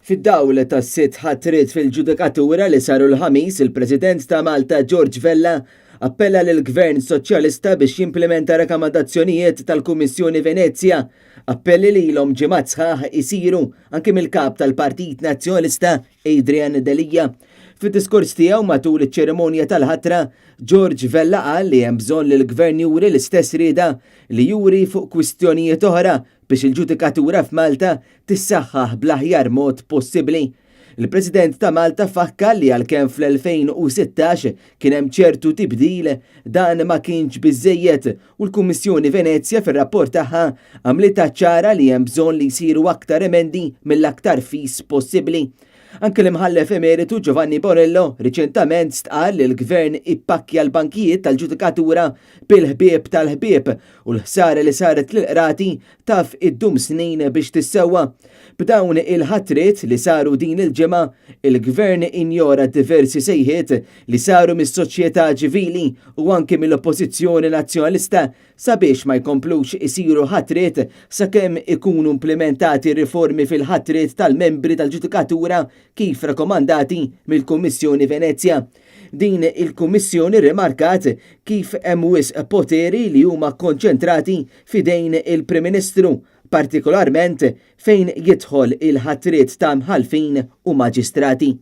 Fid-dawl ta' sitt ħatrit fil-ġudikatura li saru l-ħamis, il-President ta' Malta George Vella appella lill-Gvern Soċjalista biex jimplementa rakkomandazzjonijiet tal-Kummissjoni Venezia, appelli li l-om ġimgħat sħaħ isiru anke mill-kap tal-Partit Nazzjonalista Adrian Delija. Fid-diskors tiegħu matul iċ-ċerimonja tal-ħatra, George Vella qal li hemm bżonn li l-Gvern juri l-istess rieda li juri fuq kwistjonijiet oħra biex il-ġudikatura f'Malta tissaħħaħ bl-aħjar mod possibbli. Il-President ta' Malta fakkar li għalkemm fl-2016 kien hemm ċertu tibdil dan ma kienx biżżejjed u l-Kummissjoni Venezia fir-rapport tagħha għamlitha ċara li hemm bżonn li jsiru aktar emendi mill-aktar fis possibbli. Anke l-imħallef emeritu Giovanni Borrello riċentament stqal li l-Gvern ippakkja l-bankijiet tal-ġudikatura bil-ħbieb tal-ħbieb u l-ħsara li saret l-qrati taf id-dum snin biex tissewwa. B'dawn il-ħatriet li saru din il-ġimgħa, il-Gvern injora diversi sejħiet li saru mis-soċjetà ċivili u anke mill-Oppożizzjoni Nazzjonalista sabiex ma jkomplux isiru ħatriet sakemm ikunu implementati riformi fil-ħatriet tal-membri tal-ġudikatura kif rakkomandati mill-Kummissjoni Venezia. Din il-Kummissjoni rimarkat kif hemm wisq poteri li huma konċentrati fidejn il-Prim Ministru, partikolarment fejn jidħol il-ħatriet ta' mħalfin u maġistrati.